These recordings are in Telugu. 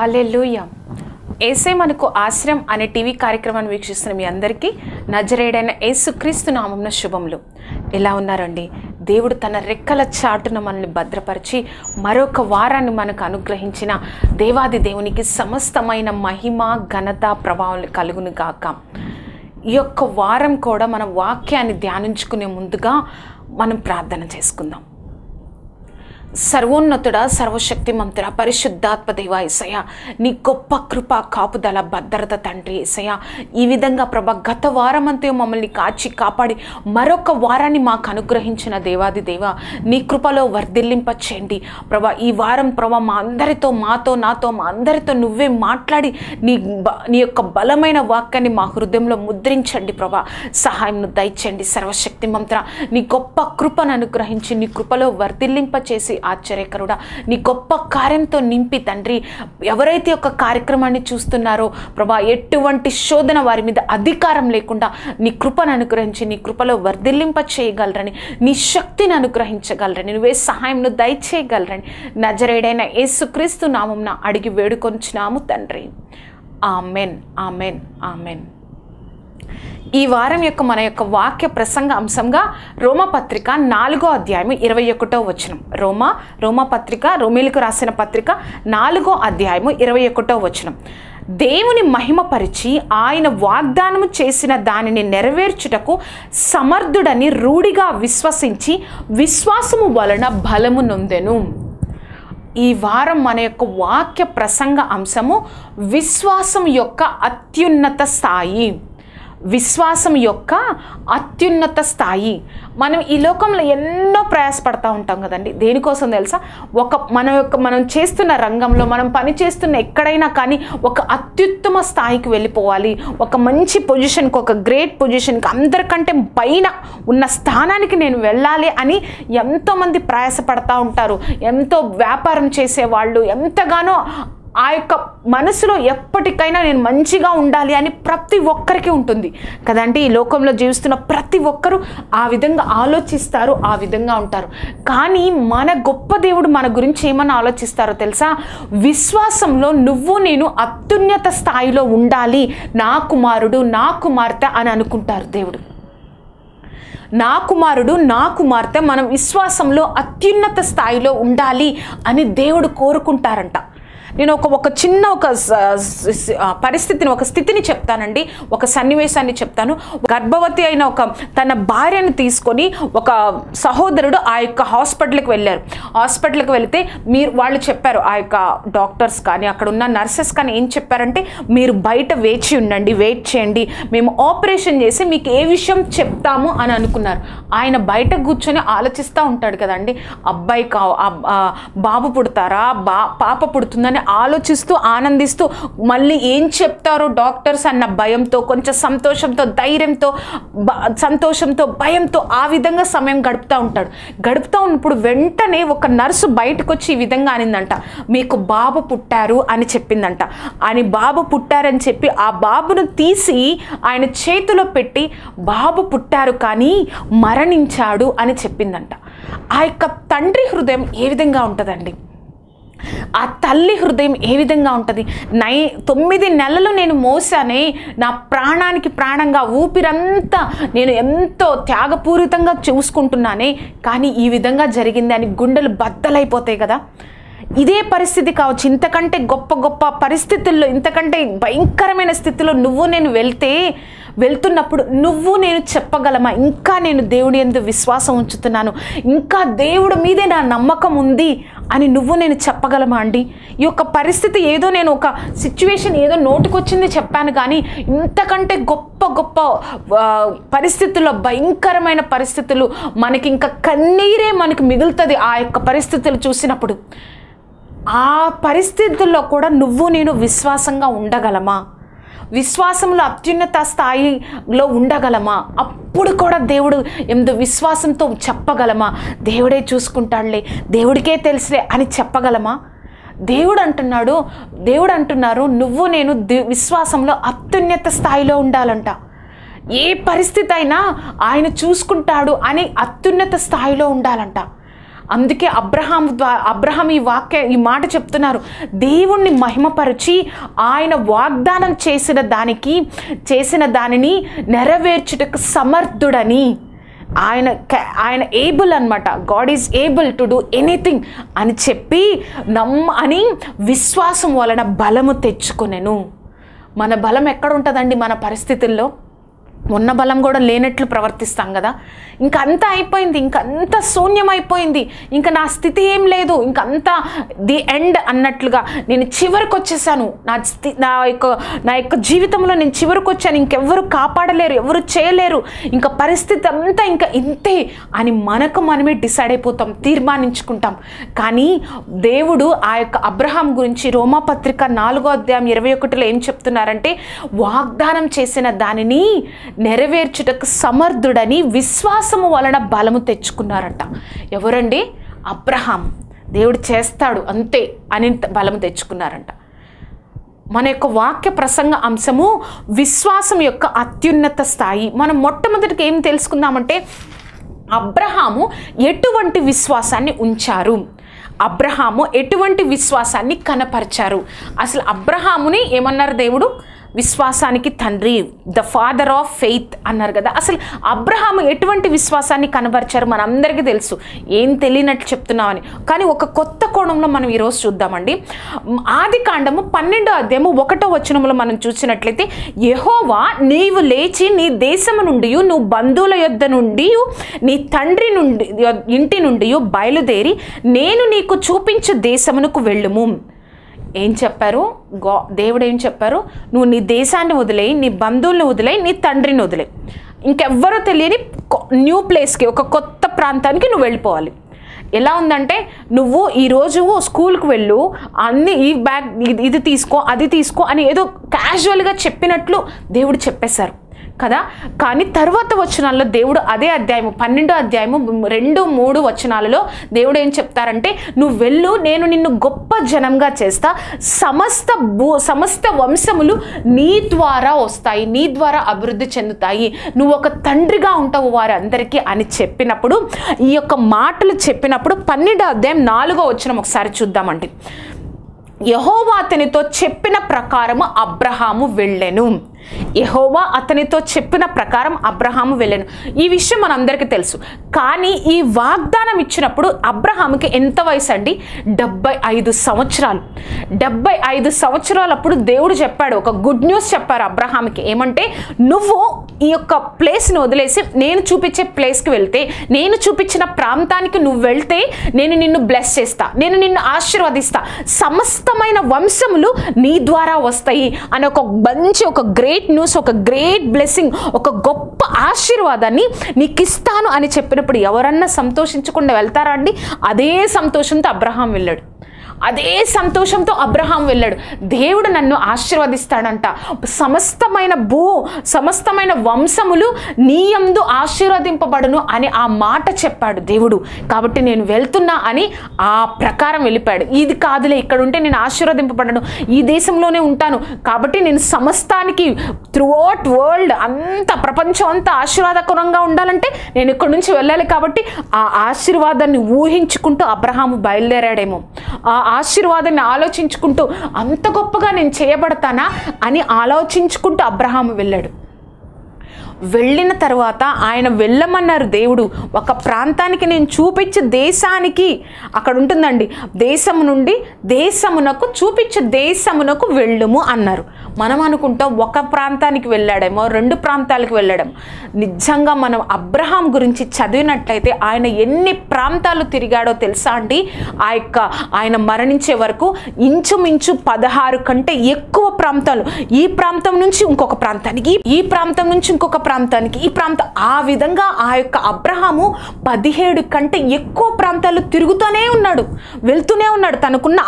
హల్లెలూయా. యేసే మనకు ఆశ్రయం అనే టీవీ కార్యక్రమాన్ని వీక్షిస్తున్న మీ అందరికీ నజరేయుడైన యేసుక్రీస్తు నామమున శుభములు. ఎలా ఉన్నారండి? దేవుడు తన రెక్కల చాటున మనల్ని భద్రపరిచి మరొక వారాన్ని మనకు అనుగ్రహించిన దేవాది దేవునికి సమస్తమైన మహిమ ఘనత ప్రభావం కలుగును గాక. ఈ యొక్క వారం కూడా మన వాక్యాన్ని ధ్యానించుకునే ముందుగా మనం ప్రార్థన చేసుకుందాం. సర్వోన్నతుడా, సర్వశక్తిమంతుడా, పరిశుద్ధాత్మ దేవా యేసయ్య, నీ గొప్ప కృప కాపుదల భద్రత తండ్రి యేసయ్య, ఈ విధంగా ప్రభా గత వారమంతా మమ్మల్ని కాచి కాపాడి మరొక వారాన్ని మాకు అనుగ్రహించిన దేవాది దేవా, నీ కృపలో వర్ధిల్లింప చేయండి ప్రభా. ఈ వారం ప్రభా మా అందరితో, నాతో మా అందరితో నువ్వే మాట్లాడి నీ యొక్క బలమైన వాక్యాన్ని మా హృదయంలో ముద్రించండి ప్రభా. సహాయంను దయచేయండి సర్వశక్తిమంతుడా. నీ గొప్ప కృపను అనుగ్రహించి నీ కృపలో వర్ధిల్లింప చేసి ఆశ్చర్యకరుడా నీ గొప్ప కార్యంతో నింపి తండ్రి, ఎవరైతే ఒక కార్యక్రమాన్ని చూస్తున్నారో ప్రభా, ఎటువంటి శోధన వారి మీద అధికారం లేకుండా నీ కృపను అనుగ్రహించి నీ కృపలో వర్ధిల్లింప చేయగలరని, నీ శక్తిని అనుగ్రహించగలరని, నువ్వే సహాయంను దయచేయగలరని నజరేయుడైన యేసుక్రీస్తు నామమున అడిగి వేడుకొంచున్నాము తండ్రి. Amen, amen, amen. ఈ వారం యొక్క మన యొక్క వాక్య ప్రసంగ అంశంగా రోమపత్రిక 4వ అధ్యాయం 21వ వచనం. రోమపత్రిక, రోమీలకు రాసిన పత్రిక 4వ అధ్యాయం 21వ వచనం. దేవుని మహిమపరిచి ఆయన వాగ్దానము చేసిన దానిని నెరవేర్చుటకు సమర్థుడని రూఢిగా విశ్వసించి విశ్వాసము వలన బలము నొందెను. ఈ వారం మన యొక్క వాక్య ప్రసంగ అంశము విశ్వాసం యొక్క అత్యున్నత స్థాయి. విశ్వాసం యొక్క అత్యున్నత స్థాయి. మనం ఈ లోకంలో ఎన్నో ప్రయాసపడతా ఉంటాం కదండి. దేనికోసం తెలుసా? మనం చేస్తున్న రంగంలో, మనం పని చేస్తున్న ఎక్కడైనా కానీ ఒక అత్యుత్తమ స్థాయికి వెళ్ళిపోవాలి, ఒక మంచి పొజిషన్కి, ఒక గ్రేట్ పొజిషన్కి, అందరికంటే పైన ఉన్న స్థానానికి నేను వెళ్ళాలి అని ఎంతోమంది ప్రయాసపడతా ఉంటారు. ఎంతో వ్యాపారం చేసేవాళ్ళు ఎంతగానో ఆ యొక్క మనసులో ఎప్పటికైనా నేను మంచిగా ఉండాలి అని ప్రతి ఒక్కరికి ఉంటుంది కదండి. ఈ లోకంలో జీవిస్తున్న ప్రతి ఒక్కరూ ఆ విధంగా ఆలోచిస్తారు, ఆ విధంగా ఉంటారు. కానీ మన గొప్ప దేవుడు మన గురించి ఏమన్నా ఆలోచిస్తారో తెలుసా? విశ్వాసంలో నువ్వు నేను అత్యున్నత స్థాయిలో ఉండాలి, నా కుమారుడు, నా కుమార్తె అని అనుకుంటారు దేవుడు. నా కుమారుడు, నా కుమార్తె మనం విశ్వాసంలో అత్యున్నత స్థాయిలో ఉండాలి అని దేవుడు కోరుకుంటారంట. నేను ఒక చిన్న పరిస్థితిని, ఒక స్థితిని చెప్తానండి, ఒక సన్నివేశాన్ని చెప్తాను. గర్భవతి అయిన తన భార్యను తీసుకొని ఒక సహోదరుడు ఆ యొక్క హాస్పిటల్కి వెళ్ళారు. హాస్పిటల్కి వెళితే వాళ్ళు చెప్పారు, ఆ యొక్క డాక్టర్స్ కానీ అక్కడ ఉన్న నర్సెస్ కానీ ఏం చెప్పారంటే, మీరు బయట వేచి ఉండండి, వెయిట్ చేయండి, మేము ఆపరేషన్ చేసి మీకు ఏ విషయం చెప్తాము అని అనుకున్నారు. ఆయన బయట కూర్చొని ఆలోచిస్తూ ఉంటాడు కదండి. అబ్బాయి బాబు పుడతారా, పాప పుడుతుందని ఆలోచిస్తూ ఆనందిస్తూ మళ్ళీ ఏం చెప్తారో డాక్టర్స్ అన్న భయంతో, కొంచెం సంతోషంతో భయంతో ఆ విధంగా సమయం గడుపుతూ ఉన్నప్పుడు వెంటనే ఒక నర్సు బయటకు వచ్చి ఈ విధంగా అనిందంట, మీకు బాబు పుట్టారు అని చెప్పిందంట. అని బాబు పుట్టారని చెప్పి ఆ బాబును తీసి ఆయన చేతిలో పెట్టి, బాబు పుట్టారు కానీ మరణించాడు అని చెప్పిందంట. ఆ యొక్క తండ్రి హృదయం ఏ విధంగా ఉంటుందండి? ఆ తల్లి హృదయం ఏ విధంగా ఉంటుంది? 9 నెలలు నేను మోసానే, నా ప్రాణానికి ప్రాణంగా ఊపిరంతా నేను ఎంతో త్యాగపూరితంగా చూసుకుంటున్నానే, కానీ ఈ విధంగా జరిగింది అని గుండెలు బద్దలైపోతాయి కదా. ఇదే పరిస్థితి కావచ్చు, ఇంతకంటే గొప్ప పరిస్థితుల్లో, ఇంతకంటే భయంకరమైన స్థితిలో నువ్వు నేను వెళ్తే వెళ్తున్నప్పుడు నువ్వు నేను చెప్పగలమా, ఇంకా నేను దేవుడి యందు విశ్వాసం ఉంచుతున్నాను, ఇంకా దేవుడి మీదే నా నమ్మకం ఉంది అని నువ్వు నేను చెప్పగలమా అండి? ఈ యొక్క పరిస్థితి ఏదో నేను ఒక సిచ్యువేషన్ ఏదో నోటుకొచ్చింది చెప్పాను, కానీ ఇంతకంటే గొప్ప గొప్ప పరిస్థితుల్లో, భయంకరమైన పరిస్థితులు, మనకి ఇంకా కన్నీరే మనకు మిగులుతుంది ఆ యొక్క పరిస్థితులు చూసినప్పుడు. ఆ పరిస్థితుల్లో కూడా నువ్వు నేను విశ్వాసంగా ఉండగలమా? విశ్వాసంలో అత్యున్నత స్థాయిలో ఉండగలమా? అప్పుడు కూడా దేవుడు ఎందు విశ్వాసంతో చెప్పగలమా? దేవుడే చూసుకుంటాడులే, దేవుడికే తెలుసులే అని చెప్పగలమా? దేవుడు అంటున్నారు నువ్వు నేను విశ్వాసంలో అత్యున్నత స్థాయిలో ఉండాలంట. ఏ పరిస్థితి అయినా ఆయన చూసుకుంటాడు అని అత్యున్నత స్థాయిలో ఉండాలంట. అందుకే అబ్రహాం ఈ మాట చెప్తున్నారు, దేవుణ్ణి మహిమపరిచి ఆయన వాగ్దానం చేసిన దానిని నెరవేర్చుటకు సమర్థుడని. ఆయన ఏబుల్ అనమాట. God is able to do anything అని చెప్పి అని విశ్వాసం వలన బలము తెచ్చుకొనెను. మన బలం ఎక్కడ ఉంటుందండి? మన పరిస్థితుల్లో ఉన్న బలం కూడా లేనట్లు ప్రవర్తిస్తాం కదా. ఇంకంతా అయిపోయింది, ఇంకంతా శూన్యమైపోయింది, ఇంకా నా స్థితి ఏం లేదు, ఇంకంతా ది ఎండ్ అన్నట్లుగా నేను చివరికి వచ్చేసాను, నా యొక్క జీవితంలో నేను చివరికి వచ్చాను, ఇంకెవ్వరు కాపాడలేరు, ఎవరు చేయలేరు, ఇంకా పరిస్థితి అంతా ఇంకా ఇంతే అని మనమే డిసైడ్ అయిపోతాం, తీర్మానించుకుంటాం. కానీ దేవుడు ఆ యొక్క అబ్రహాం గురించి రోమాపత్రిక 4:21 ఏం చెప్తున్నారంటే, వాగ్దానం చేసిన దానిని నెరవేర్చుటకు సమర్థుడని విశ్వాసము వలన బలము తెచ్చుకున్నారట. ఎవరండి? అబ్రహాం. దేవుడు చేస్తాడు అంతే అని బలము తెచ్చుకున్నారంట. మన యొక్క వాక్య ప్రసంగ అంశము విశ్వాసం యొక్క అత్యున్నత స్థాయి. మనం మొట్టమొదటికి ఏం తెలుసుకుందామంటే, అబ్రహాము ఎటువంటి విశ్వాసాన్ని ఉంచారు, అబ్రహాము ఎటువంటి విశ్వాసాన్ని కనపరిచారు. అసలు అబ్రహాముని ఏమన్నారు దేవుడు? విశ్వాసానికి తండ్రి, ద ఫాదర్ ఆఫ్ ఫెయిత్ అన్నారు కదా. అసలు అబ్రహాము ఎటువంటి విశ్వాసాన్ని కనబరిచారు మనందరికీ తెలుసు, ఏం తెలియనట్లు చెప్తున్నామని. కానీ ఒక కొత్త కోణంలో మనం ఈరోజు చూద్దామండి. ఆదికాండము 12:1 మనం చూసినట్లయితే, యెహోవా నీవు లేచి నీ దేశము నుండి, నువ్వు బంధువుల యొద్ద నుండి, నీ తండ్రి ఇంటి నుండి బయలుదేరి నేను నీకు చూపించు దేశమునకు వెళ్ళుము. ఏం చెప్పారు? దేవుడు ఏం చెప్పారు? నువ్వు నీ దేశాన్ని వదిలేయి, నీ బంధువులను వదిలేయి, నీ తండ్రిని వదిలేయి, ఇంకెవ్వరూ తెలియని న్యూ ప్లేస్కి, ఒక కొత్త ప్రాంతానికి నువ్వు వెళ్ళిపోవాలి. ఎలా ఉందంటే, నువ్వు ఈరోజు స్కూల్కి వెళ్ళు, అన్ని ఈ బ్యాగ్ ఇది తీసుకో, అది తీసుకో అని ఏదో క్యాజువల్గా చెప్పినట్లు దేవుడు చెప్పేశారు కదా. కానీ తర్వాత వచనాల్లో దేవుడు అదే అధ్యాయము 12:2-3 దేవుడు ఏం చెప్తారంటే, నువ్వు వెళ్ళు, నేను నిన్ను గొప్ప జనంగా చేస్తా, సమస్త వంశములు నీ ద్వారా వస్తాయి, నీ ద్వారా అభివృద్ధి చెందుతాయి, నువ్వు ఒక తండ్రిగా ఉంటావు వారందరికీ అని చెప్పినప్పుడు, ఈ యొక్క మాటలు చెప్పినప్పుడు 12:4 ఒకసారి చూద్దామండి. యెహోవా అతనితో చెప్పిన ప్రకారము అబ్రహాము వెళ్ళెను. యెహోవా అతనితో చెప్పిన ప్రకారం అబ్రహాము వెళ్ళెను. ఈ విషయం మనందరికీ తెలుసు. కానీ ఈ వాగ్దానం ఇచ్చినప్పుడు అబ్రహాముకి ఎంత వయసు అండి? 75 సంవత్సరాలు. 75 సంవత్సరాలప్పుడు దేవుడు చెప్పాడు, ఒక గుడ్ న్యూస్ చెప్పారు అబ్రహాముకి. ఏమంటే, నువ్వు ఈ యొక్క ప్లేస్ని వదిలేసి నేను చూపించే ప్లేస్కి వెళ్తే, నేను చూపించిన ప్రాంతానికి నువ్వు వెళ్తే నేను నిన్ను బ్లెస్ చేస్తా, నేను నిన్ను ఆశీర్వదిస్తా, సమస్తమైన వంశములు నీ ద్వారా వస్తాయి అని ఒక గ్రేట్ న్యూస్, ఒక గ్రేట్ బ్లెస్సింగ్, ఒక గొప్ప ఆశీర్వాదాన్ని నీకు ఇస్తాను అని చెప్పినప్పుడు ఎవరన్నా సంతోషించకుండా వెళ్తారా అండి? అదే సంతోషంతో అబ్రహాం వెళ్ళాడు. దేవుడు నన్ను ఆశీర్వదిస్తాడంట, సమస్తమైన వంశములు నీ యందు ఆశీర్వదింపబడును అని ఆ మాట చెప్పాడు దేవుడు. కాబట్టి నేను వెళ్తున్నా అని ఆ ప్రకారం వెళ్ళిపోయాడు. ఇది కాదులే, ఇక్కడ ఉంటే నేను ఆశీర్వదింపబడను, ఈ దేశంలోనే ఉంటాను, కాబట్టి నేను సమస్తానికి త్రూఅవుట్ వరల్డ్ అంతా, ప్రపంచం అంతా ఆశీర్వాదకరంగా ఉండాలంటే నేను ఇక్కడ నుంచి వెళ్ళాలి. కాబట్టి ఆ ఆశీర్వాదాన్ని ఊహించుకుంటూ అబ్రహాము బయలుదేరాడేమో, ఆ ఆశీర్వాదాన్ని ఆలోచించుకుంటూ అంత గొప్పగా నేను చేయబడతానా అని ఆలోచించుకుంటూ అబ్రహాము వెళ్ళాడు. వెళ్ళిన తర్వాత ఆయన వెళ్ళమన్నారు దేవుడు. ఒక ప్రాంతానికి నేను చూపించే దేశానికి, అక్కడ ఉంటుందండి, దేశము నుండి దేశమునకు చూపించే దేశమునకు వెళ్ళుము అన్నారు. మనం అనుకుంటాం ఒక ప్రాంతానికి వెళ్ళాడేమో, 2 ప్రాంతాలకు వెళ్ళాడేమో. నిజంగా మనం అబ్రహాం గురించి చదివినట్లయితే ఆయన ఎన్ని ప్రాంతాలు తిరిగాడో తెలుసా అండి? ఆయన మరణించే వరకు ఇంచుమించు 16 కంటే ఎక్కువ ప్రాంతాలు, ఈ ప్రాంతం నుంచి ఇంకొక ప్రాంతానికి, ఈ ప్రాంతం నుంచి ఇంకొక ప్రాంతానికి, ఈ ప్రాంతం, ఆ విధంగా ఆ యొక్క అబ్రహాము 17 కంటే ఎక్కువ ప్రాంతాలు తిరుగుతూనే ఉన్నాడు, వెళ్తూనే ఉన్నాడు. తనకున్న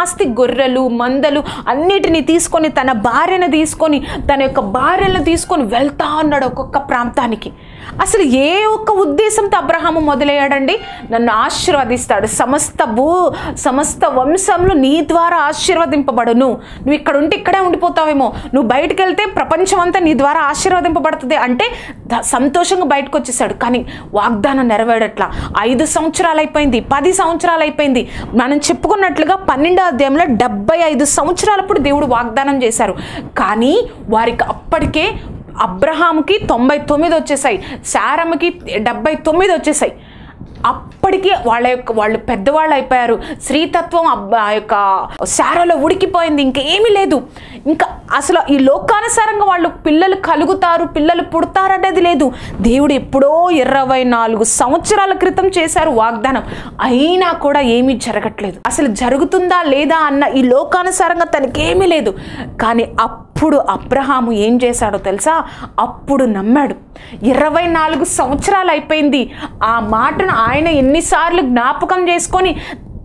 ఆస్తి గొర్రెలు మందలు అన్నిటినీ తీసుకొని, తన భార్యను తీసుకొని, తన యొక్క భార్యను తీసుకొని వెళ్తా ఉన్నాడు ఒక్కొక్క ప్రాంతానికి. అసలు ఏ ఒక్క ఉద్దేశంతో అబ్రహాము మొదలయ్యాడండి? నన్ను ఆశీర్వదిస్తాడు, సమస్త వంశంలో నీ ద్వారా ఆశీర్వదింపబడును, నువ్వు ఇక్కడ ఉంటే ఇక్కడే ఉండిపోతావేమో, నువ్వు బయటకు వెళ్తే ప్రపంచం అంతా నీ ద్వారా ఆశీర్వదింపబడుతుంది అంటే సంతోషంగా బయటకు వచ్చేసాడు. కానీ వాగ్దానం నెరవేరట్లా. 5 సంవత్సరాలు అయిపోయింది, 10 సంవత్సరాలు అయిపోయింది. మనం చెప్పుకున్నట్లుగా 12వ అధ్యాయంలో 75 సంవత్సరాలప్పుడు దేవుడు వాగ్దానం చేశారు. కానీ వారికి అప్పటికే అబ్రహాముకి 99 వచ్చేసాయి, శారమ్మకి 79 వచ్చేసాయి. అప్పటికే వాళ్ళు పెద్దవాళ్ళు అయిపోయారు. స్త్రీతత్వం యొక్క శారలో ఉడికిపోయింది, ఇంకేమీ లేదు. ఇంకా అసలు ఈ లోకానుసారంగా వాళ్ళు పిల్లలు కలుగుతారు, పిల్లలు పుడతారనేది లేదు. దేవుడు ఎప్పుడో 24 సంవత్సరాల క్రితం చేశారు వాగ్దానం, అయినా కూడా ఏమీ జరగట్లేదు. అసలు జరుగుతుందా లేదా అన్న ఈ లోకానుసారంగా తనకేమీ లేదు. కానీ అప్పుడు అబ్రహాము ఏం చేశాడో తెలుసా? అప్పుడు నమ్మాడు. 24 సంవత్సరాలు అయిపోయింది. ఆ మాటను ఆయన ఎన్నిసార్లు జ్ఞాపకం చేసుకొని,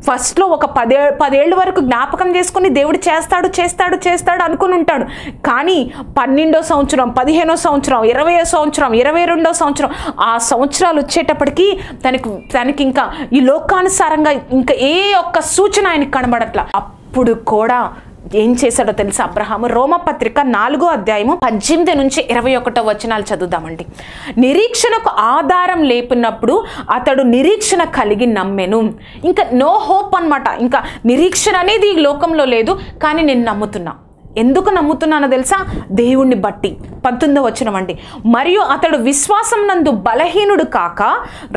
ఫస్ట్లో ఒక 10 ఏళ్ళ వరకు జ్ఞాపకం చేసుకుని దేవుడు చేస్తాడు అనుకుని ఉంటాడు. కానీ 12వ సంవత్సరం, 15వ సంవత్సరం, 20వ సంవత్సరం, 22వ సంవత్సరం, ఆ సంవత్సరాలు వచ్చేటప్పటికి తనకి ఇంకా ఈ లోకానుసారంగా ఇంకా ఏ ఒక్క సూచన ఆయనకి కనబడట్లా. అప్పుడు కూడా ఏం చేశాడో తెలుసా అబ్రహాము? రోమపత్రిక 4వ అధ్యాయము 18 నుంచి 21 వచనాలు చదువుదామండి. నిరీక్షణకు ఆధారం లేపినప్పుడు అతడు నిరీక్షణ కలిగి నమ్మెను. ఇంకా నో హోప్ అన్నమాట. ఇంకా నిరీక్షణ అనేది ఈ లోకంలో లేదు, కానీ నేను నమ్ముతున్నా. ఎందుకు నమ్ముతున్నానో తెలుసా? దేవుణ్ణి బట్టి. 19వ వచనం అండి. మరియు అతడు విశ్వాసం నందు బలహీనుడు కాక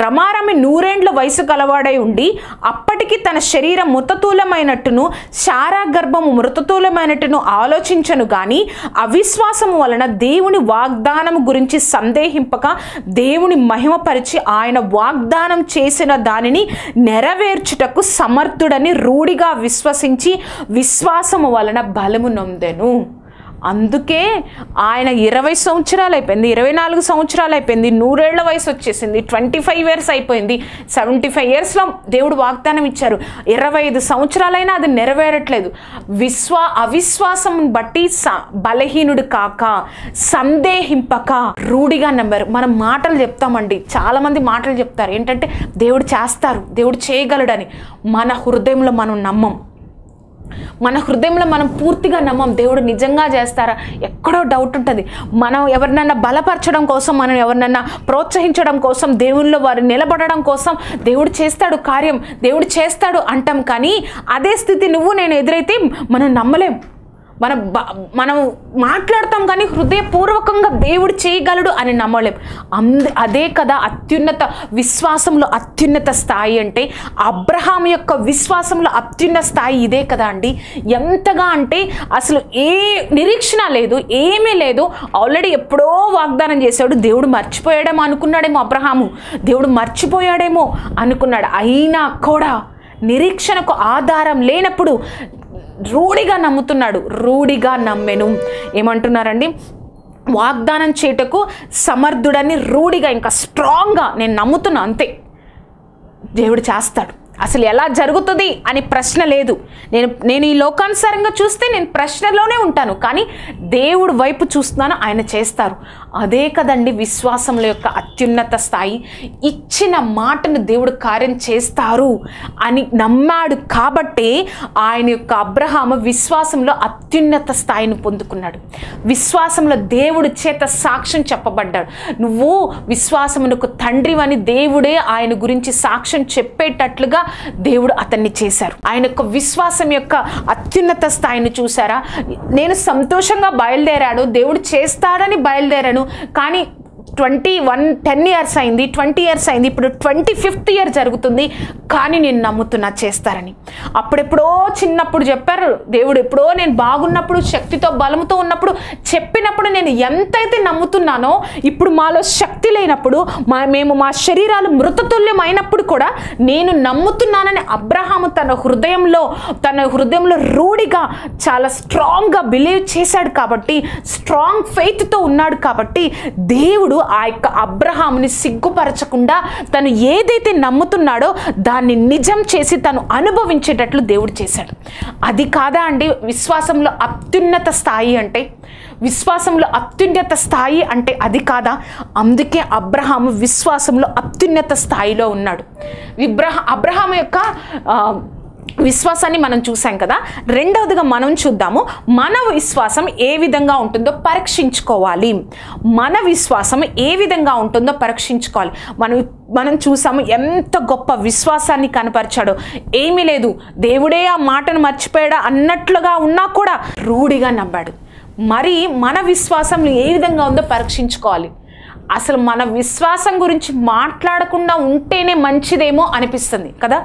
రమారమి 100 ఏండ్ల వయసు గలవాడై ఉండి అప్పటికి తన శరీరం మృతతూలమైనట్టును శారా గర్భము మృతతూలమైనట్టును ఆలోచించను గాని అవిశ్వాసము వలన దేవుని వాగ్దానము గురించి సందేహింపక దేవుని మహిమపరిచి ఆయన వాగ్దానం చేసిన దానిని నెరవేర్చుటకు సమర్థుడని రూఢిగా విశ్వసించి విశ్వాసము వలన బలము నొందెను. అందుకే ఆయన 20 సంవత్సరాలు అయిపోయింది, 24 సంవత్సరాలు అయిపోయింది, 100 ఏళ్ల వయసు వచ్చేసింది, 25 ఇయర్స్ అయిపోయింది, 75 ఇయర్స్లో దేవుడు వాగ్దానం ఇచ్చారు. 25 సంవత్సరాలైనా అది నెరవేరట్లేదు. అవిశ్వాసం బట్టి బలహీనుడు కాక సందేహింపక రూఢిగా నమ్మారు. మనం మాటలు చెప్తామండి, చాలామంది మాటలు చెప్తారు ఏంటంటే దేవుడు చేస్తారు, దేవుడు చేయగలడని. మన హృదయంలో మనం నమ్మం. మన హృదయంలో మనం పూర్తిగా నమ్మం దేవుడు నిజంగా చేస్తారా. ఎక్కడో డౌట్ ఉంటుంది. మనం ఎవరినైనా బలపరచడం కోసం, మనం ఎవరినైనా ప్రోత్సహించడం కోసం, దేవుల్లో వారు నిలబడడం కోసం దేవుడు చేస్తాడు కార్యం, దేవుడు చేస్తాడు అంటాం. కానీ అదే స్థితి నువ్వు నేను ఎదురైతే మనం నమ్మలేం. మనం మాట్లాడతాం కానీ హృదయపూర్వకంగా దేవుడు చేయగలడు అని నమ్మలేం. అదే కదా అత్యున్నత విశ్వాసంలో అత్యున్నత స్థాయి అంటే. అబ్రహాం యొక్క విశ్వాసంలో అత్యున్నత స్థాయి ఇదే కదా అండి. ఎంతగా అంటే అసలు ఏ నిరీక్షణ లేదు, ఏమీ లేదు. ఆల్రెడీ ఎప్పుడో వాగ్దానం చేశాడు. దేవుడు మర్చిపోయాడేమో అనుకున్నాడేమో అబ్రహాము, దేవుడు మర్చిపోయాడేమో అనుకున్నాడు. అయినా కూడా నిరీక్షణకు ఆధారం లేనప్పుడు రూఢిగా నమ్ముతున్నాడు. రూఢిగా నమ్మెను. ఏమంటున్నారండి? వాగ్దానం చేయుటకు సమర్థుడని రూఢిగా, ఇంకా స్ట్రాంగ్గా నేను నమ్ముతున్నా అంతే. దేవుడు చేస్తాడు. అసలు ఎలా జరుగుతుంది అని ప్రశ్న లేదు. నేను ఈ లోకానుసారంగా చూస్తే నేను ప్రశ్నలోనే ఉంటాను, కానీ దేవుడు వైపు చూస్తున్నాను, ఆయన చేస్తారు. అదే కదండి విశ్వాసంలో యొక్క అత్యున్నత స్థాయి. ఇచ్చిన మాటను దేవుడు కార్యం చేస్తారు అని నమ్మాడు కాబట్టి ఆయన యొక్క అబ్రహాము విశ్వాసంలో అత్యున్నత స్థాయిని పొందుకున్నాడు. విశ్వాసంలో దేవుడి చేత సాక్ష్యం చెప్పబడ్డాడు. నువ్వు విశ్వాసమునకు తండ్రివని దేవుడే ఆయన గురించి సాక్ష్యం చెప్పేటట్లుగా దేవుడు అతన్ని చేశారు. ఆయన యొక్క విశ్వాసం యొక్క అత్యున్నత స్థాయిని చూసారా? నేను సంతోషంగా బయలుదేరాడు, దేవుడు చేస్తాడని బయలుదేరాను, కానీ 10 years అయింది, 20 years అయింది, ఇప్పుడు 25th year జరుగుతుంది, కానీ నేను నమ్ముతున్నా చేస్తారని. అప్పుడెప్పుడో చిన్నప్పుడు చెప్పారు దేవుడు, ఎప్పుడో నేను బాగున్నప్పుడు శక్తితో బలముతో ఉన్నప్పుడు చెప్పినప్పుడు నేను ఎంతైతే నమ్ముతున్నానో, ఇప్పుడు మాలో శక్తి లేనప్పుడు, మేము మా శరీరాలు మృతతుల్యం అయినప్పుడు కూడా నేను నమ్ముతున్నానని అబ్రహాము తన హృదయంలో రూఢిగా చాలా స్ట్రాంగ్గా బిలీవ్ చేశాడు. కాబట్టి స్ట్రాంగ్ ఫెయిత్తో ఉన్నాడు. కాబట్టి దేవుడు ఆ యొక్క అబ్రహాముని సిగ్గుపరచకుండా తను ఏదైతే నమ్ముతున్నాడో దాన్ని నిజం చేసి తను అనుభవించేటట్లు దేవుడు చేశాడు. అది కాదా అండి విశ్వాసంలో అత్యున్నత స్థాయి అంటే? విశ్వాసంలో అత్యున్నత స్థాయి అంటే అది కాదా? అందుకే అబ్రహాము విశ్వాసంలో అత్యున్నత స్థాయిలో ఉన్నాడు. అబ్రహాము యొక్క విశ్వాసాన్ని మనం చూసాం కదా. రెండవదిగా మనం చూద్దాము, మన విశ్వాసం ఏ విధంగా ఉంటుందో పరీక్షించుకోవాలి. మన విశ్వాసం ఏ విధంగా ఉంటుందో పరీక్షించుకోవాలి. మనం చూసాము ఎంత గొప్ప విశ్వాసాన్ని కనపరిచాడో. ఏమీ లేదు, దేవుడే ఆ మాటను మర్చిపోయాడా అన్నట్లుగా ఉన్నా కూడా రూఢిగా నమ్మాడు. మరి మన విశ్వాసం ఏ విధంగా ఉందో పరీక్షించుకోవాలి. అసలు మన విశ్వాసం గురించి మాట్లాడకుండా ఉంటేనే మంచిదేమో అనిపిస్తుంది కదా.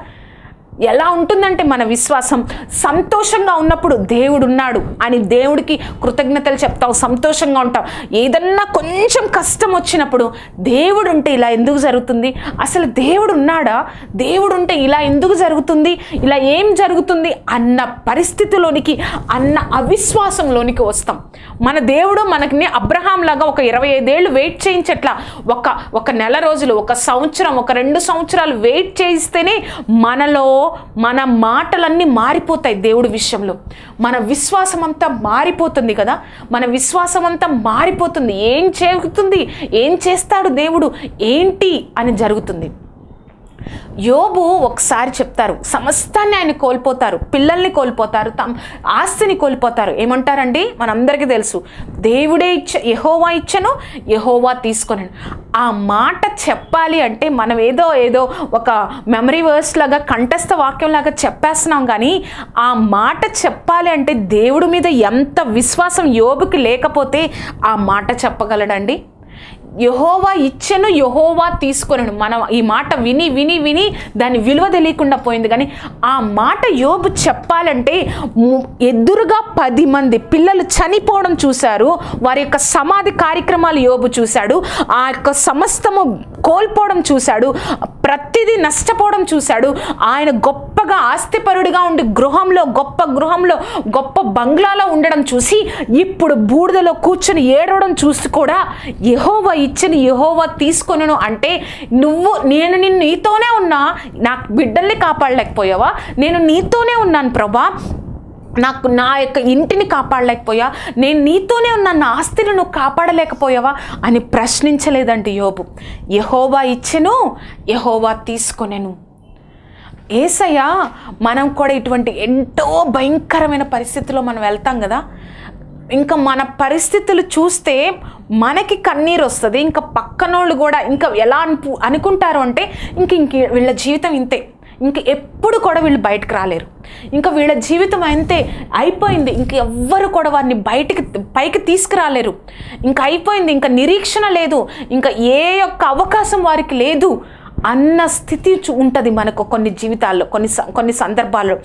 ఎలా ఉంటుందంటే మన విశ్వాసం సంతోషంగా ఉన్నప్పుడు దేవుడు ఉన్నాడు అని దేవుడికి కృతజ్ఞతలు చెప్తావు, సంతోషంగా ఉంటావు. ఏదన్నా కొంచెం కష్టం వచ్చినప్పుడు దేవుడు ఉంటే ఇలా ఎందుకు జరుగుతుంది, అసలు దేవుడు ఉన్నాడా, దేవుడు ఉంటే ఇలా ఎందుకు జరుగుతుంది, ఇలా ఏం జరుగుతుంది అన్న పరిస్థితిలోనికి, అన్న అవిశ్వాసంలోనికి వస్తాం. మన దేవుడు మనకి అబ్రహాం లాగా ఒక 25 ఏళ్ళు వెయిట్ చేయించట్లా, ఒక నెల రోజులు, ఒక సంవత్సరం, ఒక 2 సంవత్సరాలు వెయిట్ చేయిస్తేనే మన మాటలన్నీ మారిపోతాయి. దేవుడి విషయంలో మన విశ్వాసం అంతా మారిపోతుంది కదా. మన విశ్వాసం అంతా మారిపోతుంది. ఏం జరుగుతుంది, ఏం చేస్తాడు దేవుడు, ఏంటి అని జరుగుతుంది. యోబు ఒకసారి చెప్తారు, సమస్తాన్ని ఆయన కోల్పోతారు, పిల్లల్ని కోల్పోతారు, తమ ఆస్తిని కోల్పోతారు. ఏమంటారండి, మనందరికీ తెలుసు, దేవుడే యెహోవా ఇచ్చను, యెహోవా తీసుకొనను. ఆ మాట చెప్పాలి అంటే మనం ఏదో ఒక మెమరీ వర్స్ లాగా, కంఠస్థ వాక్యం లాగా చెప్పేస్తున్నాం. కానీ ఆ మాట చెప్పాలి అంటే దేవుడి మీద ఎంత విశ్వాసం యోబుకి లేకపోతే ఆ మాట చెప్పగలడండి? యెహోవా ఇచ్చెను, యెహోవా తీసుకొనను. మనం ఈ మాట విని విని విని దాని విలువ తెలియకుండా పోయింది. కానీ ఆ మాట యోబు చెప్పాలంటే ఎదురుగా 10 మంది పిల్లలు చనిపోవడం చూశారు. వారి యొక్క సమాధి కార్యక్రమాలు యోబు చూశాడు. ఆ యొక్క సమస్తము కోల్పోవడం చూశాడు. ప్రతిదీ నష్టపోవడం చూశాడు. ఆయన గొప్పగా ఆస్తిపరుడిగా ఉండి గొప్ప బంగ్లాలో ఉండడం చూసి ఇప్పుడు బూడిదలో కూర్చొని ఏడవడం చూసి కూడా యెహోవా ఇచ్చని, యెహోవా తీసుకొనను అంటే, నేను నీతోనే ఉన్నా, నాకు బిడ్డల్ని కాపాడలేకపోయావా, నేను నీతోనే ఉన్నాను ప్రభా, నా యొక్క ఇంటిని కాపాడలేకపోయా, నేను నీతోనే ఉన్న నా ఆస్తిని నువ్వు కాపాడలేకపోయావా అని ప్రశ్నించలేదండి యోబు. యెహోవా ఇచ్చెను, యెహోవా తీసుకొనెను. యేసయ్య మనం కూడా ఇటువంటి ఎంతో భయంకరమైన పరిస్థితిలో మనం వెళ్తాం కదా. ఇంకా మన పరిస్థితులు చూస్తే మనకి కన్నీరు వస్తుంది. ఇంకా పక్కనోళ్ళు కూడా ఇంకా ఎలా అనుకుంటారు అంటే ఇంక వీళ్ళ జీవితం ఇంతే, ఇంక ఎప్పుడు కూడా వీళ్ళు బయటకు రాలేరు, ఇంకా వీళ్ళ జీవితం అంతే అయిపోయింది, ఇంక ఎవ్వరు కూడా వారిని పైకి తీసుకురాలేరు, ఇంకా అయిపోయింది, ఇంకా నిరీక్షణ లేదు, ఇంకా ఏ యొక్క అవకాశం వారికి లేదు అన్న స్థితి ఉంటుంది మనకు. కొన్ని జీవితాల్లో, కొన్ని సందర్భాల్లో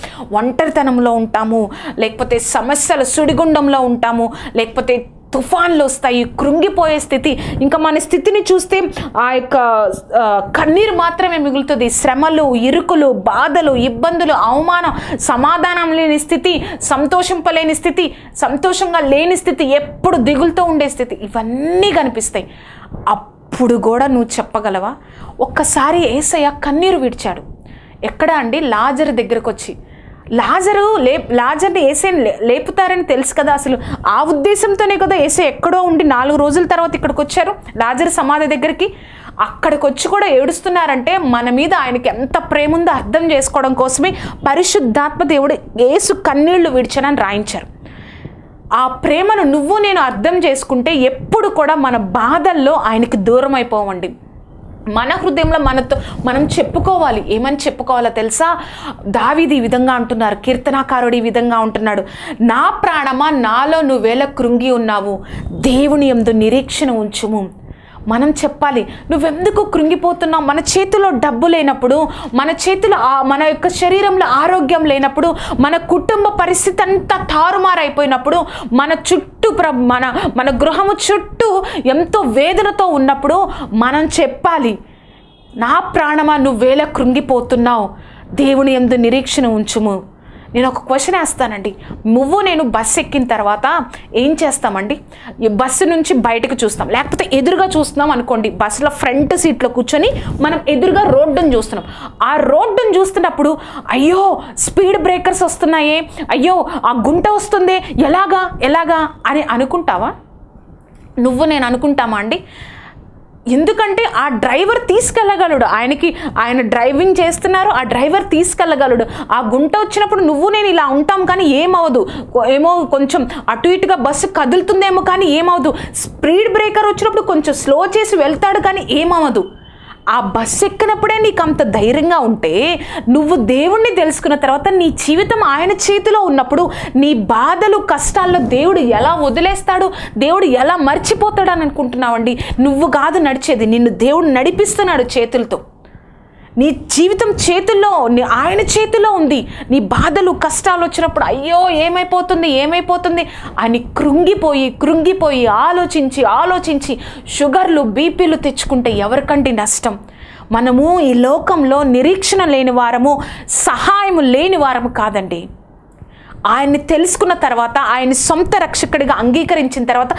ఒంటరితనంలో ఉంటాము, లేకపోతే సమస్యల సుడిగుండంలో ఉంటాము, లేకపోతే తుఫాన్లు వస్తాయి, కృంగిపోయే స్థితి. ఇంకా మన స్థితిని చూస్తే ఆ యొక్క కన్నీరు మాత్రమే మిగులుతుంది. శ్రమలు, ఇరుకులు, బాధలు, ఇబ్బందులు, అవమానం, సమాధానం లేని స్థితి, సంతోషింపలేని స్థితి, సంతోషంగా లేని స్థితి, ఎప్పుడు దిగులుతో ఉండే స్థితి, ఇవన్నీ కనిపిస్తాయి. అప్పుడు కూడా నువ్వు చెప్పగలవా? ఒక్కసారి యేసయ్య కన్నీరు విడిచాడు. ఎక్కడ అండి? లాజరు దగ్గరకు వచ్చి. లాజర్ని యేసయ్యని లేపుతారని తెలుసు కదా. అసలు ఆ ఉద్దేశంతోనే కదా యేసయ్య ఎక్కడో ఉండి 4 రోజుల తర్వాత ఇక్కడికి వచ్చారు, లాజరు సమాధి దగ్గరికి. అక్కడికి వచ్చి కూడా ఏడుస్తున్నారంటే మన మీద ఆయనకి ఎంత ప్రేమ ఉందో అర్థం చేసుకోవడం కోసమే పరిశుద్ధాత్మ దేవుడు యేసు కన్నీళ్లు విడిచానని రాయించారు. ఆ ప్రేమను నువ్వు నేను అర్థం చేసుకుంటే ఎప్పుడు కూడా మన బాధల్లో ఆయనకి దూరం అయిపోవండి. మన హృదయంలో మనం చెప్పుకోవాలి. ఏమని చెప్పుకోవాలో తెలుసా? దావీదు ఈ విధంగా అంటున్నారు, కీర్తనాకారుడు ఈ విధంగా ఉంటున్నాడు, నా ప్రాణమా నాలో నువ్వేళ కృంగి ఉన్నావు, దేవుని యందు నిరీక్షణ ఉంచుము. మనం చెప్పాలి, నువ్వెందుకు కృంగిపోతున్నావు? మన చేతిలో డబ్బు లేనప్పుడు, మన చేతిలో మన యొక్క శరీరంలో ఆరోగ్యం లేనప్పుడు, మన కుటుంబ పరిస్థితి అంతా తారుమారైపోయినప్పుడు, మన చుట్టూ మన గృహము చుట్టూ ఎంతో వేదనతో ఉన్నప్పుడు మనం చెప్పాలి, నా ప్రాణమా నువ్వేళ కృంగిపోతున్నావు, దేవుని యందు నిరీక్షణ ఉంచుము. నేను ఒక క్వశ్చన్ వేస్తానండి. నేను బస్సు ఎక్కిన తర్వాత ఏం చేస్తామండి? ఈ బస్సు నుంచి బయటకు చూస్తాం, లేకపోతే ఎదురుగా చూస్తున్నాం అనుకోండి, బస్సులో ఫ్రంట్ సీట్లో కూర్చొని మనం ఎదురుగా రోడ్డును చూస్తున్నాం. ఆ రోడ్డును చూస్తున్నప్పుడు అయ్యో స్పీడ్ బ్రేకర్స్ వస్తున్నాయే, అయ్యో ఆ గుంట వస్తుంది, ఎలాగా అని అనుకుంటావా? నేను అనుకుంటామా అండి? ఎందుకంటే ఆ డ్రైవర్ తీసుకెళ్ళగలడు, ఆయన డ్రైవింగ్ చేస్తున్నారు, ఆ డ్రైవర్ తీసుకెళ్ళగలడు. ఆ గుంట వచ్చినప్పుడు నేను ఇలా ఉంటాం కానీ ఏమవదు, ఏమో కొంచెం అటు ఇటుగా బస్సు కదులుతుందేమో కానీ ఏమవదు. స్పీడ్ బ్రేకర్ వచ్చినప్పుడు కొంచెం స్లో చేసి వెళ్తాడు కానీ ఏమవదు. ఆ బస్సు ఎక్కినప్పుడే నీకు అంత ధైర్యంగా ఉంటే, నువ్వు దేవుణ్ణి తెలుసుకున్న తర్వాత నీ జీవితం ఆయన చేతిలో ఉన్నప్పుడు నీ బాధలు కష్టాల్లో దేవుడు ఎలా వదిలేస్తాడు, దేవుడు ఎలా మర్చిపోతాడు అని అనుకుంటున్నావండి? నువ్వు కాదు నడిచేది, నిన్ను దేవుడు నడిపిస్తున్నాడు చేతులతో. నీ జీవితం చేతుల్లో, ఆయన చేతిలో ఉంది. నీ బాధలు కష్టాలు వచ్చినప్పుడు అయ్యో ఏమైపోతుంది అని కృంగిపోయి ఆలోచించి షుగర్లు బీపీలు తెచ్చుకుంటే ఎవరికంటే నష్టం? మనము ఈ లోకంలో నిరీక్షణ లేని వారము, సహాయము లేని వారము కాదండి. ఆయన్ని తెలుసుకున్న తర్వాత, ఆయన సొంత రక్షకుడిగా అంగీకరించిన తర్వాత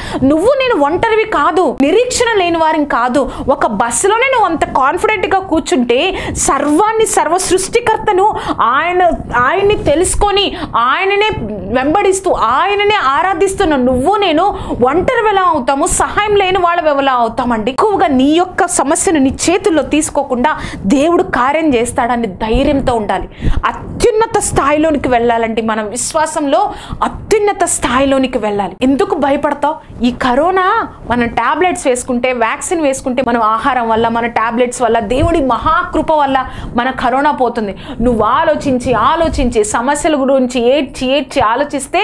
నేను ఒంటరివి కాదు, నిరీక్షణ లేని వారిని కాదు. ఒక బస్సులోనే నువ్వు అంత కాన్ఫిడెంట్గా కూర్చుంటే, సర్వ సృష్టికర్తను ఆయన్ని తెలుసుకొని ఆయననే వెంబడిస్తూ ఆయననే ఆరాధిస్తున్న నేను ఒంటరి ఎలా అవుతాము? సహాయం లేని వాళ్ళం ఎలా అవుతామండి? ఎక్కువగా నీ యొక్క సమస్యను నీ చేతుల్లో తీసుకోకుండా దేవుడు కార్యం చేస్తాడని ధైర్యంతో ఉండాలి. అత్యున్నత స్థాయిలోనికి వెళ్ళాలంటే మనం విశ్వాసంలో అత్యున్నత స్థాయిలోనికి వెళ్ళాలి. ఎందుకు భయపడతావు? ఈ కరోనా మనం టాబ్లెట్స్ వేసుకుంటే, వ్యాక్సిన్ వేసుకుంటే, మనం ఆహారం వల్ల, మన టాబ్లెట్స్ వల్ల, దేవుడి మహాకృప వల్ల మన కరోనా పోతుంది. నువ్వు ఆలోచించి సమస్యల గురించి ఏడ్చి ఆలోచిస్తే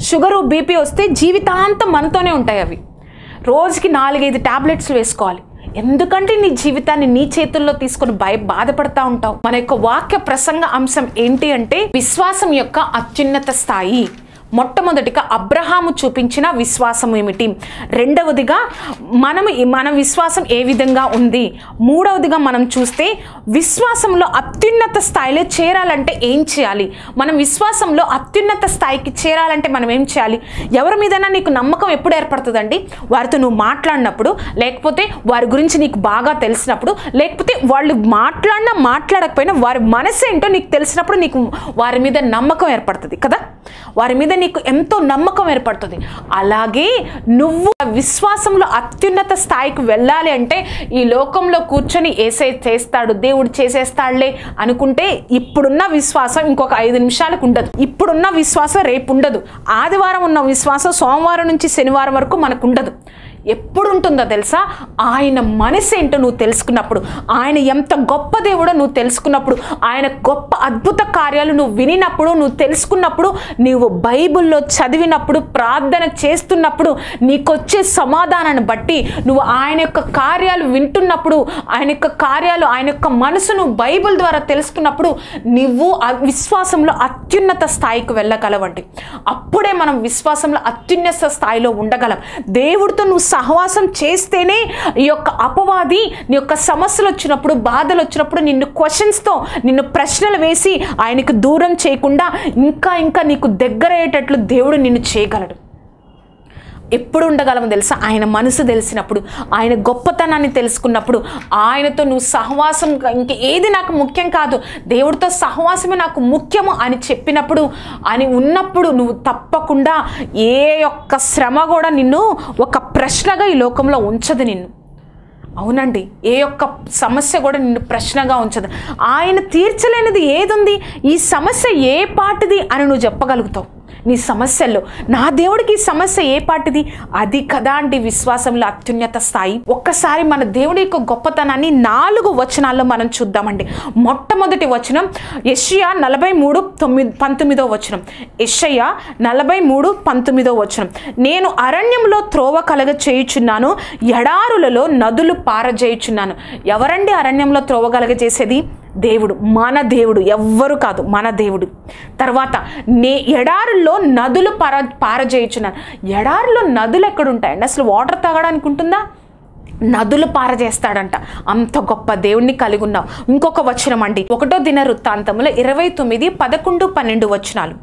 షుగరు బీపీ వస్తే జీవితాంతం మనతోనే ఉంటాయి. అవి రోజుకి 4-5 టాబ్లెట్స్ వేసుకోవాలి. ఎందుకంటే నీ జీవితాన్ని నీ చేతుల్లో తీసుకొని బాధపడతా ఉంటావు. మన యొక్క వాక్య ప్రసంగ అంశం ఏంటి అంటే విశ్వాసం యొక్క అత్యున్నత స్థాయి. మొట్టమొదటిగా అబ్రహాము చూపించిన విశ్వాసం ఏమిటి, రెండవదిగా మన విశ్వాసం ఏ విధంగా ఉంది, మూడవదిగా మనం చూస్తే విశ్వాసంలో అత్యున్నత స్థాయిలో చేరాలంటే ఏం చేయాలి, మనం విశ్వాసంలో అత్యున్నత స్థాయికి చేరాలంటే మనం ఏం చేయాలి. ఎవరి మీదైనా నీకు నమ్మకం ఎప్పుడు ఏర్పడుతుందండి? వారితో నువ్వు మాట్లాడినప్పుడు, లేకపోతే వారి గురించి నీకు బాగా తెలిసినప్పుడు, లేకపోతే వాళ్ళు మాట్లాడకపోయినా వారి మనసు ఏంటో నీకు తెలిసినప్పుడు నీకు వారి మీద నమ్మకం ఏర్పడుతుంది కదా, వారి మీద నీకు ఎంతో నమ్మకం ఏర్పడుతుంది. అలాగే నువ్వు విశ్వాసంలో అత్యున్నత స్థాయికి వెళ్ళాలి అంటే ఈ లోకంలో కూర్చొని చేస్తాడు, దేవుడు చేసేస్తాడులే అనుకుంటే ఇప్పుడున్న విశ్వాసం ఇంకొక 5 నిమిషాలకు ఉండదు. ఇప్పుడున్న విశ్వాసం రేపు ఉండదు. ఆదివారం ఉన్న విశ్వాసం సోమవారం నుంచి శనివారం వరకు మనకు ఉండదు. ఎప్పుడు ఉంటుందో తెలుసా? ఆయన మనసు ఏంటో నువ్వు తెలుసుకున్నప్పుడు, ఆయన ఎంత గొప్ప దేవుడో నువ్వు తెలుసుకున్నప్పుడు, ఆయన గొప్ప అద్భుత కార్యాలు నువ్వు వినినప్పుడు, నువ్వు తెలుసుకున్నప్పుడు, నువ్వు బైబిల్లో చదివినప్పుడు, ప్రార్థన చేస్తున్నప్పుడు నీకొచ్చే సమాధానాన్ని బట్టి, నువ్వు ఆయన యొక్క కార్యాలు వింటున్నప్పుడు, ఆయన యొక్క మనసును బైబిల్ ద్వారా తెలుసుకున్నప్పుడు నువ్వు విశ్వాసంలో అత్యున్నత స్థాయికి వెళ్ళగలవండి. అప్పుడే మనం విశ్వాసంలో అత్యున్నత స్థాయిలో ఉండగలం. దేవుడితో నువ్వు సహవాసం చేస్తేనే ఈ యొక్క అపవాది నీ యొక్క సమస్యలు వచ్చినప్పుడు, బాధలు వచ్చినప్పుడు నిన్ను ప్రశ్నలు వేసి ఆయనకు దూరం చేయకుండా ఇంకా నీకు దగ్గరయ్యేటట్లు దేవుడు నిన్ను చేయగలడు. ఎప్పుడు ఉండగలము తెలుసా? ఆయన మనసు తెలిసినప్పుడు, ఆయన గొప్పతనాన్ని తెలుసుకున్నప్పుడు, ఆయనతో నువ్వు సహవాసం ఇంక ఏది నాకు ముఖ్యం కాదు, దేవుడితో సహవాసమే నాకు ముఖ్యము అని చెప్పినప్పుడు, అని ఉన్నప్పుడు నువ్వు తప్పకుండా ఏ యొక్క శ్రమ కూడా నిన్ను ఒక ప్రశ్నగా ఈ లోకంలో ఉంచదు నిన్ను. అవునండి, ఏ యొక్క సమస్య కూడా నిన్ను ప్రశ్నగా ఉంచదు. ఆయన తీర్చలేనిది ఏదుంది? ఈ సమస్య ఏ పాటిది అని నువ్వు చెప్పగలుగుతావు. నీ సమస్యల్లో. నా దేవుడికి సమస్య ఏ పాటిది? అది కదా అండి విశ్వాసంలో అత్యున్నత స్థాయి. ఒక్కసారి మన దేవుడి యొక్క గొప్పతనాన్ని 4 వచనాల్లో మనం చూద్దామండి. మొట్టమొదటి వచనం యెషయా 43:19 వచనం. యెషయా 43:19 వచనం. నేను అరణ్యంలో త్రోవ కలగ చేయుచున్నాను, ఎడారులలో నదులు పారజేయుచున్నాను. ఎవరండి అరణ్యంలో త్రోవ కలగ చేసేది? దేవుడు, మన దేవుడు, ఎవ్వరు కాదు, మన దేవుడు. తర్వాత ఎడారుల్లో నదులు పారజేయుచున్నాను. ఎడారిలో నదులు ఎక్కడుంటాయండి? అసలు వాటర్ తాగడానికి ఉంటుందా? నదులు పారజేస్తాడంట. అంత గొప్ప దేవుణ్ణి కలిగి ఉన్నావు. ఇంకొక వచనం అండి, 1వ దినవృత్తాంతములో 29:11-12 వచనాలు.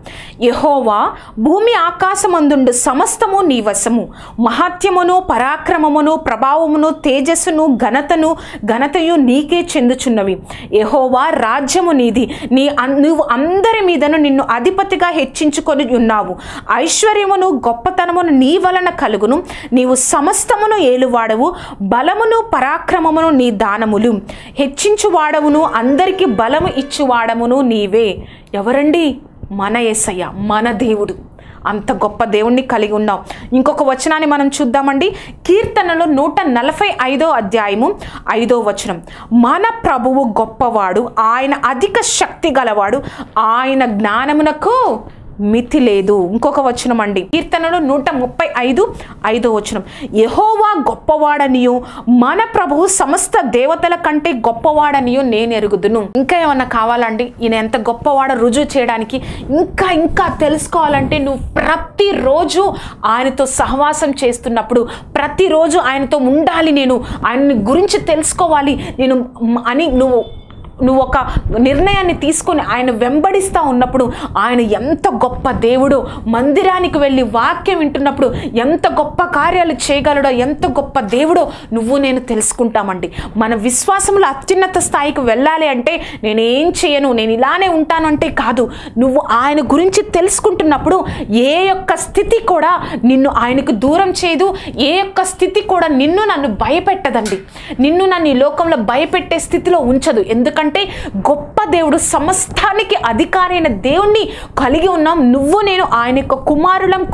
యెహోవా భూమి ఆకాశమందుండు సమస్తము నీ వశము, మహాత్యమును పరాక్రమమును ప్రభావమును తేజస్సును ఘనతయు నీకే చెందుచున్నవి. యెహోవా రాజ్యము నీది, నువ్వు అందరి మీదను నిన్ను అధిపతిగా హెచ్చించుకొని ఉన్నావు. ఐశ్వర్యమును గొప్పతనమును నీ వలన కలుగును. నీవు సమస్తమును ఏలువాడవు, బలమును పరాక్రమమును నీ దానములు. హెచ్చించువాడవును, అందరికి బలము ఇచ్చువాడమును నీవే. ఎవరండి? మన యేసయ్య, మన దేవుడు. అంత గొప్ప దేవుణ్ణి కలిగి ఉన్నాం. ఇంకొక వచనాన్ని మనం చూద్దామండి. కీర్తనలో 145వ అధ్యాయము 5వ వచనం. మన ప్రభువు గొప్పవాడు, ఆయన అధిక శక్తి గలవాడు, ఆయన జ్ఞానమునకు మితి లేదు. ఇంకొక వచనం అండి, కీర్తనలో 135:5 వచనం. యెహోవా గొప్పవాడనియు మన ప్రభువు సమస్త దేవతల కంటే గొప్పవాడనియు నేను ఎరుగుదును. ఇంకా ఏమన్నా కావాలండి? ఈయన ఎంత గొప్పవాడో రుజువు చేయడానికి, ఇంకా తెలుసుకోవాలంటే నువ్వు ప్రతిరోజు ఆయనతో సహవాసం చేస్తున్నప్పుడు, ప్రతిరోజు ఆయనతో ఉండాలి, నేను ఆయన గురించి తెలుసుకోవాలి నేను అని నువ్వు ఒక నిర్ణయాన్ని తీసుకొని ఆయన వెంబడిస్తూ ఉన్నప్పుడు ఆయన ఎంత గొప్ప దేవుడో, మందిరానికి వెళ్ళి వాక్యం వింటున్నప్పుడు ఎంత గొప్ప కార్యాలు చేయగలడో, ఎంత గొప్ప దేవుడో నువ్వు నేను తెలుసుకుంటామండి. మన విశ్వాసంలో అత్యున్నత స్థాయికి వెళ్ళాలి అంటే నేనేం చేయను, నేను ఇలానే ఉంటాను అంటే కాదు. నువ్వు ఆయన గురించి తెలుసుకుంటున్నప్పుడు ఏ యొక్క స్థితి కూడా నిన్ను ఆయనకు దూరం చేయదు, ఏ యొక్క స్థితి కూడా నన్ను భయపెట్టదండి. నన్ను ఈ లోకంలో భయపెట్టే స్థితిలో ఉంచదు. ఎందుకంటే గొప్ప దేవుడు, సమస్తానికి అధికారి అయిన దేవుణ్ణి కలిగి ఉన్నాం. నువ్వు నేను ఆయన యొక్క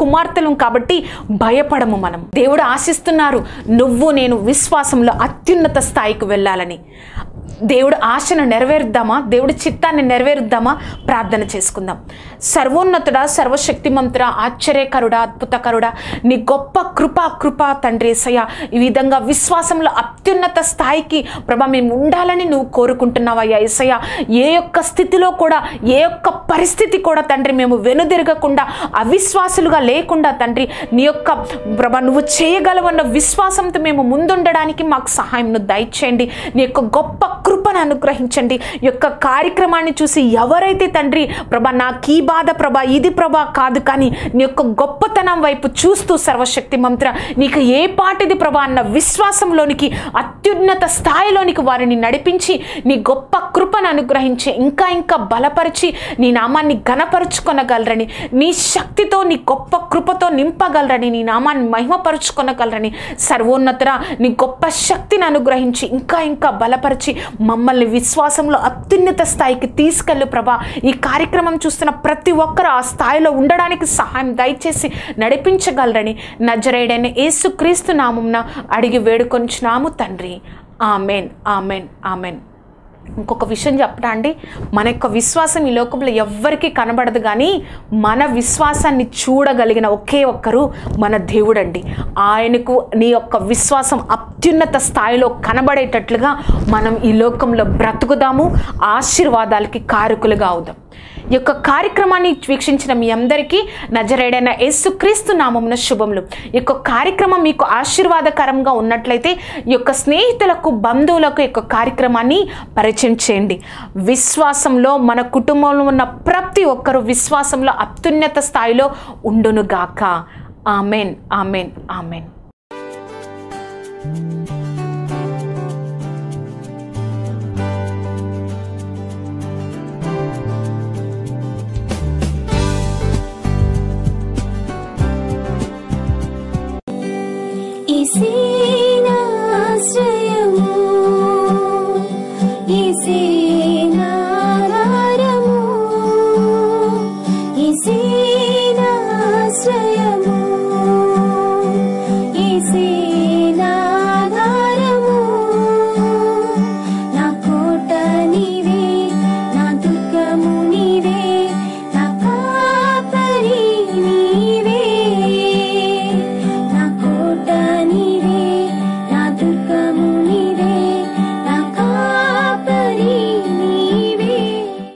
కుమార్తెలం కాబట్టి భయపడము. మనం దేవుడు ఆశిస్తున్నారు నువ్వు నేను విశ్వాసంలో అత్యున్నత స్థాయికి వెళ్ళాలని. దేవుడు ఆశను నెరవేరుద్దామా? దేవుడి చిత్తాన్ని నెరవేరుద్దామా? ప్రార్థన చేసుకుందాం. సర్వోన్నతుడా, సర్వశక్తిమంతుడా, ఆశ్చర్యకరుడా, అద్భుతకరుడా, నీ గొప్ప కృపా తండ్రి యేసయ్య, ఈ విధంగా విశ్వాసంలో అత్యున్నత స్థాయికి ప్రభా మేము ఉండాలని నువ్వు కోరుకుంటున్నావయ్యా యేసయ్య. ఏ యొక్క స్థితిలో కూడా, ఏ యొక్క పరిస్థితి కూడా తండ్రి మేము వెనుదిరగకుండా, అవిశ్వాసులుగా లేకుండా తండ్రి నీ యొక్క ప్రభా నువ్వు చేయగలవన్న విశ్వాసంతో మేము ముందుండడానికి మాకు సహాయంను దయచేయండి. నీ యొక్క గొప్ప కృపను అనుగ్రహించండి. ఈ యొక్క కార్యక్రమాన్ని చూసి ఎవరైతే తండ్రి ప్రభా నాకు ఈ బాధ ప్రభా, ఇది ప్రభా కాదు, కానీ నీ యొక్క గొప్పతనం వైపు చూస్తూ సర్వశక్తి మంత్ర నీకు ఏ పాటిది ప్రభా అన్న విశ్వాసంలోనికి, అత్యున్నత స్థాయిలోనికి వారిని నడిపించి నీ గొప్ప కృపను అనుగ్రహించి ఇంకా బలపరిచి నీ నామాన్ని ఘనపరుచుకొనగలరని, నీ శక్తితో నీ గొప్ప కృపతో నింపగలరని, నీ నామాన్ని మహిమపరుచుకొనగలరని, సర్వోన్నతుడా నీ గొప్ప శక్తిని అనుగ్రహించి ఇంకా బలపరిచి మమ్మల్ని విశ్వాసంలో అత్యున్నత స్థాయికి తీసుకెళ్ళు ప్రభా. ఈ కార్యక్రమం చూస్తున్న ప్రతి ఒక్కరు ఆ స్థాయిలో ఉండడానికి సహాయం దయచేసి నడిపించగలరని నజరేయుడైన యేసుక్రీస్తు నామమున అడిగి వేడుకొంచున్నాము తండ్రి. Amen, amen, amen. ఇంకొక విషయం చెప్పడా అండి, మన యొక్క విశ్వాసం ఈ లోకంలో ఎవ్వరికీ కనబడదు, కానీ మన విశ్వాసాన్ని చూడగలిగిన ఒకే ఒక్కరు మన దేవుడండి. ఆయనకు నీ యొక్క విశ్వాసం అత్యున్నత స్థాయిలో కనబడేటట్లుగా మనం ఈ లోకంలో బ్రతుకుదాము, ఆశీర్వాదాలకి కారకులుగా అవుదాం. ఈ యొక్క కార్యక్రమాన్ని వీక్షించిన మీ అందరికీ నజరేయుడైన యేసుక్రీస్తు నామమున శుభములు. ఈ యొక్క కార్యక్రమం మీకు ఆశీర్వాదకరంగా ఉన్నట్లయితే ఈ యొక్క స్నేహితులకు, బంధువులకు ఈ యొక్క కార్యక్రమాన్ని పరిచయం చేయండి. విశ్వాసంలో మన కుటుంబంలో ఉన్న ప్రతి ఒక్కరూ విశ్వాసంలో అత్యున్నత స్థాయిలో ఉండునుగాక. Amen, amen, amen.